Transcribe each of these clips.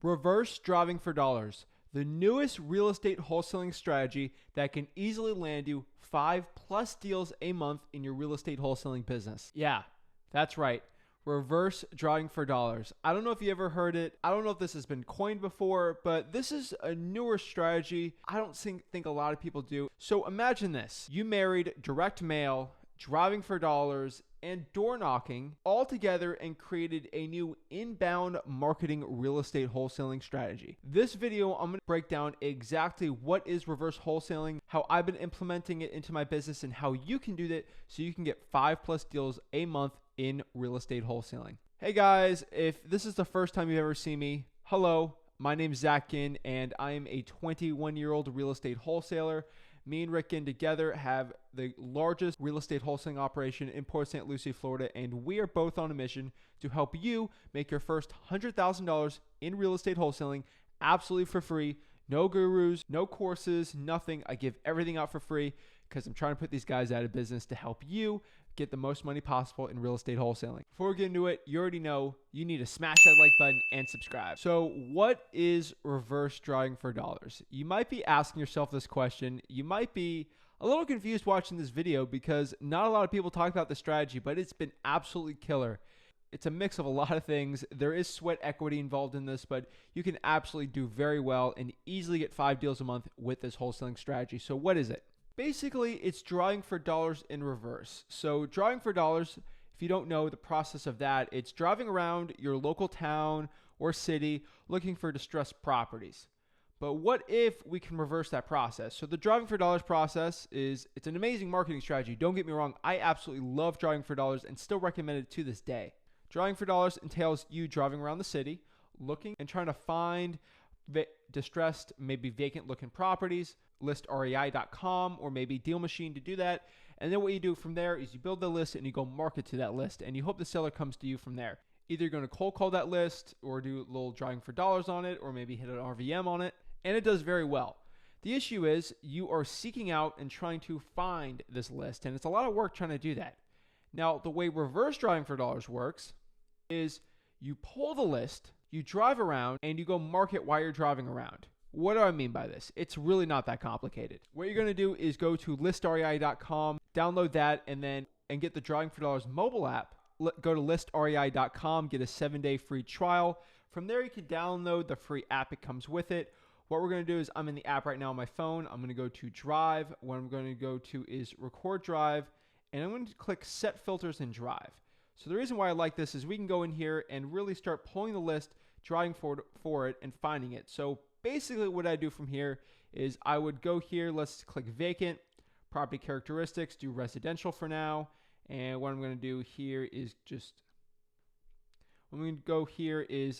Reverse driving for dollars, the newest real estate wholesaling strategy that can easily land you 5+ deals a month in your real estate wholesaling business. Yeah, that's right. Reverse driving for dollars. I don't know if you ever heard it. I don't know if this has been coined before, but this is a newer strategy. I don't think a lot of people do. So imagine this. You married direct mail, driving for dollars, and door knocking all together and created a new inbound marketing real estate wholesaling strategy. This video, I'm going to break down exactly what is reverse wholesaling, how I've been implementing it into my business, and how you can do that so you can get 5+ deals a month in real estate wholesaling. Hey guys, if this is the first time you've ever seen me, hello, my name is Zach Ginn, and I am a 21-year-old real estate wholesaler. Me and Rick Ginn together have the largest real estate wholesaling operation in Port St. Lucie, Florida, and we are both on a mission to help you make your first $100,000 in real estate wholesaling absolutely for free. No gurus, no courses, nothing. I give everything out for free because I'm trying to put these guys out of business to help you get the most money possible in real estate wholesaling. Before we get into it, you already know you need to smash that like button and subscribe. So what is reverse driving for dollars? You might be asking yourself this question. You might be a little confused watching this video because not a lot of people talk about the strategy, but it's been absolutely killer. It's a mix of a lot of things. There is sweat equity involved in this, but you can absolutely do very well and easily get 5 deals a month with this wholesaling strategy. So what is it? Basically, it's driving for dollars in reverse. So driving for dollars, if you don't know the process of that, it's driving around your local town or city looking for distressed properties. But what if we can reverse that process? So the driving for dollars process it's an amazing marketing strategy. Don't get me wrong. I absolutely love driving for dollars and still recommend it to this day. Driving for dollars entails you driving around the city, looking and trying to find distressed, maybe vacant looking properties, listrei.com or maybe Deal Machine to do that. And then what you do from there is you build the list and you go market to that list and you hope the seller comes to you from there. Either you're going to cold call that list or do a little driving for dollars on it or maybe hit an RVM on it. And it does very well. The issue is you are seeking out and trying to find this list, and it's a lot of work trying to do that. Now, the way reverse driving for dollars works is you pull the list, you drive around, and you go market while you're driving around. What do I mean by this? It's really not that complicated. What you're going to do is go to listrei.com, download that, and get the Driving for Dollars mobile app. Go to listrei.com, get a 7-day free trial. From there, you can download the free app. It comes with it. What we're going to do is I'm in the app right now on my phone. I'm going to go to Drive. What I'm going to go to is Record Drive, and I'm going to click Set Filters in Drive. So the reason why I like this is we can go in here and really start pulling the list, driving for it, and finding it. So basically what I do from here is I would go here, let's click Vacant, Property Characteristics, do Residential for now. And what I'm going to do here is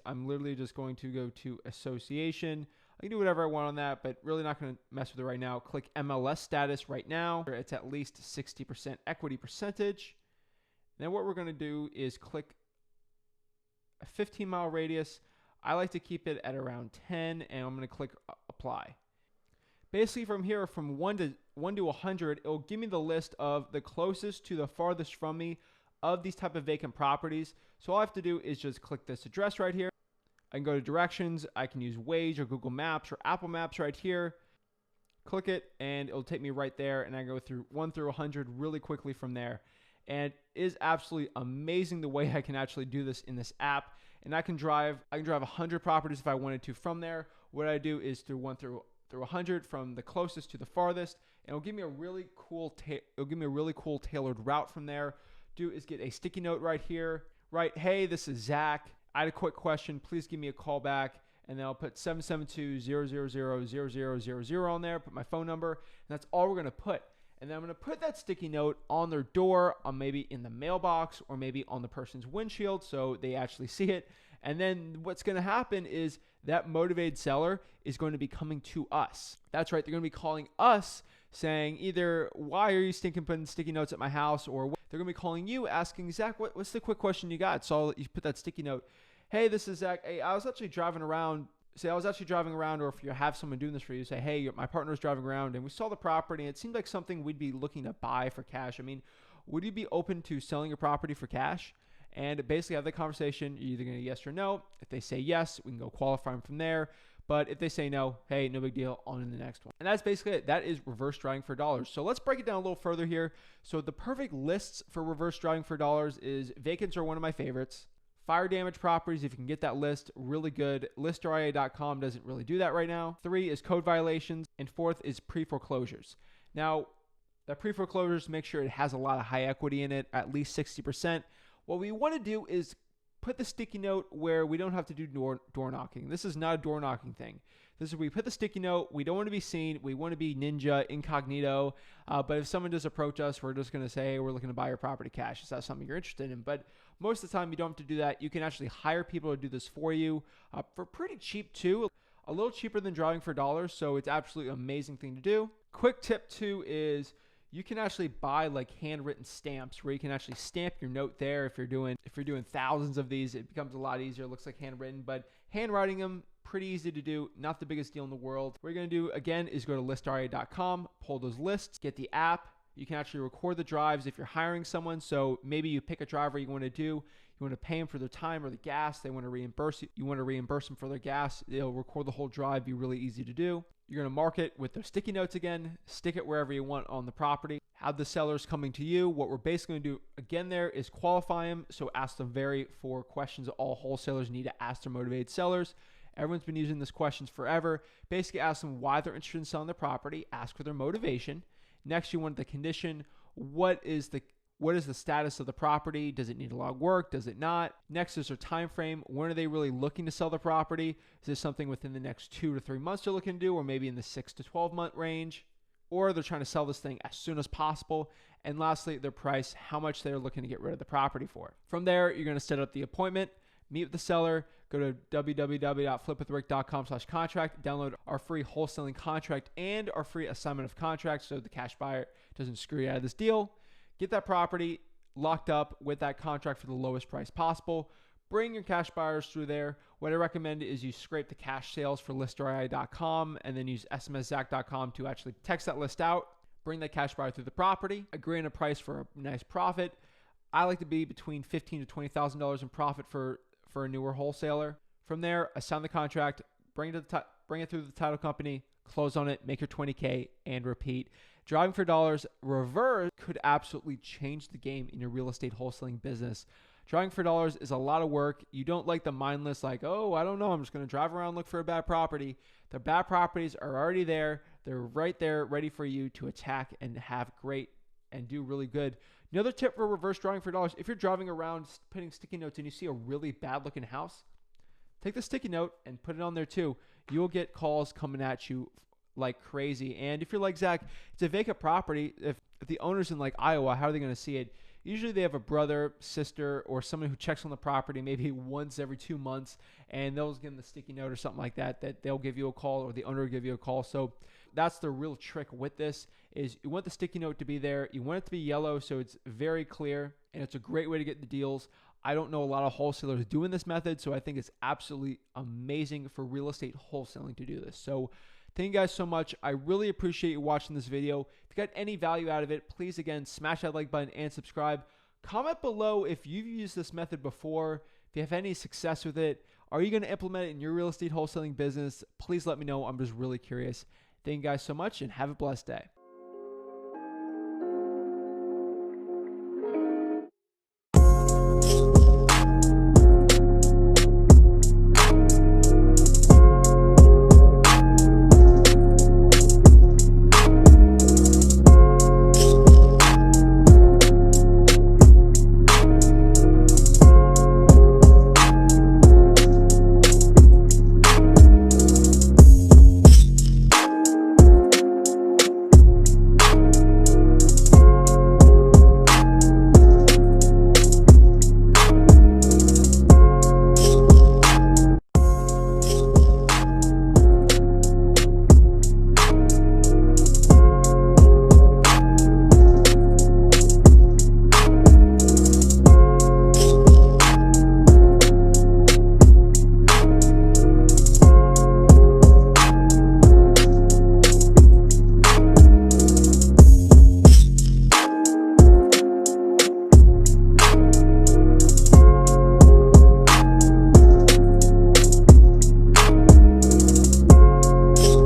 I'm literally just going to go to Association. I can do whatever I want on that, but really not going to mess with it right now. Click MLS status right now. It's at least 60% equity percentage. Then what we're going to do is click a 15-mile radius. I like to keep it at around 10, and I'm going to click Apply. Basically from here, from 1 to 100, it'll give me the list of the closest to the farthest from me of these type of vacant properties. So all I have to do is just click this address right here. I can go to directions. I can use Waze or Google Maps or Apple Maps right here. Click it, and it'll take me right there, and I go through 1 through 100 really quickly from there. And it is absolutely amazing the way I can actually do this in this app. And I can drive 100 properties if I wanted to from there. What I do is through 1 through 100 from the closest to the farthest, and it'll give me a really cool tailored route from there. Do is get a sticky note right here. Right, hey, this is Zach. I had a quick question. Please give me a call back. And then I'll put 772-000-0000 on there. Put my phone number, and that's all we're going to put. And then I'm going to put that sticky note on their door, or maybe in the mailbox, or maybe on the person's windshield so they actually see it. And then what's going to happen is that motivated seller is going to be coming to us. That's right. They're going to be calling us saying either, why are you putting sticky notes at my house? Or they're going to be calling you asking, Zach, what's the quick question you got? So you put that sticky note. Hey, this is Zach. Hey, I was actually driving around, or if you have someone doing this for you, say, hey, my partner's driving around and we saw the property and it seemed like something we'd be looking to buy for cash. I mean, would you be open to selling your property for cash? and basically have the conversation. You're either going to yes or no. If they say yes, we can go qualify them from there. But if they say no, hey, no big deal, on to the next one. And that's basically it. That is reverse driving for dollars. So let's break it down a little further here. So the perfect lists for reverse driving for dollars is vacants are one of my favorites. Fire damage properties, if you can get that list, really good. ListRIA.com doesn't really do that right now. 3 is code violations. And 4th is pre-foreclosures. Now, that pre-foreclosures, make sure it has a lot of high equity in it, at least 60%. What we want to do is put the sticky note where we don't have to do door knocking. This is not a door knocking thing. This is we put the sticky note. We don't want to be seen. We want to be ninja, incognito. But if someone does approach us, we're just going to say, hey, we're looking to buy your property cash. Is that something you're interested in? But most of the time, you don't have to do that. You can actually hire people to do this for you for pretty cheap too. A little cheaper than driving for dollars. So it's absolutely an amazing thing to do. Quick tip too is you can actually buy like handwritten stamps where you can actually stamp your note there. If you're doing thousands of these, it becomes a lot easier. It looks like handwritten, but handwriting them, pretty easy to do. Not the biggest deal in the world. What you're going to do again is go to listria.com, pull those lists, get the app. You can actually record the drives if you're hiring someone. So maybe you pick a driver you want to do. You want to pay them for their time or the gas. They want to reimburse you. You want to reimburse them for their gas. They'll record the whole drive. Be really easy to do. You're going to mark it with the sticky notes again, stick it wherever you want on the property. Have the sellers coming to you. What we're basically going to do again there is qualify them. So ask the very 4 questions that all wholesalers need to ask their motivated sellers. Everyone's been using these questions forever. Basically ask them why they're interested in selling the property. Ask for their motivation. Next, you want the condition. What is the status of the property? Does it need a lot of work? Does it not? Next is their time frame. When are they really looking to sell the property? Is this something within the next 2 to 3 months they're looking to do, or maybe in the 6 to 12 month range? Or they're trying to sell this thing as soon as possible. And lastly, their price, how much they're looking to get rid of the property for. From there, you're going to set up the appointment, meet with the seller, go to www.flipwithrick.com/contract, download our free wholesaling contract and our free assignment of contracts so the cash buyer doesn't screw you out of this deal. Get that property locked up with that contract for the lowest price possible. Bring your cash buyers through there. What I recommend is you scrape the cash sales for listria.com and then use smszach.com to actually text that list out. Bring that cash buyer through the property. Agree on a price for a nice profit. I like to be between $15,000 to $20,000 in profit for a newer wholesaler. From there, assign the contract, bring it through the title company, close on it, make your $20K, and repeat. Driving for dollars reverse could absolutely change the game in your real estate wholesaling business. Driving for dollars is a lot of work. You don't like the mindless, like, oh, I don't know, I'm just going to drive around, look for a bad property. The bad properties are already there. They're right there, ready for you to attack and have great and do really good. Another tip for reverse driving for dollars, if you're driving around putting sticky notes and you see a really bad looking house, take the sticky note and put it on there too. You'll get calls coming at you like crazy. And if you're like, Zach, it's a vacant property. If the owner's in like Iowa, how are they going to see it? Usually they have a brother, sister, or someone who checks on the property maybe once every 2 months, and they'll give them the sticky note or something like that, that they'll give you a call or the owner will give you a call. So that's the real trick with this is you want the sticky note to be there. You want it to be yellow so it's very clear, and it's a great way to get the deals. I don't know a lot of wholesalers doing this method, so I think it's absolutely amazing for real estate wholesaling to do this. So thank you guys so much. I really appreciate you watching this video. If you got any value out of it, please, again, smash that like button and subscribe. Comment below if you've used this method before, if you have any success with it. Are you going to implement it in your real estate wholesaling business? Please let me know. I'm just really curious. Thank you guys so much and have a blessed day.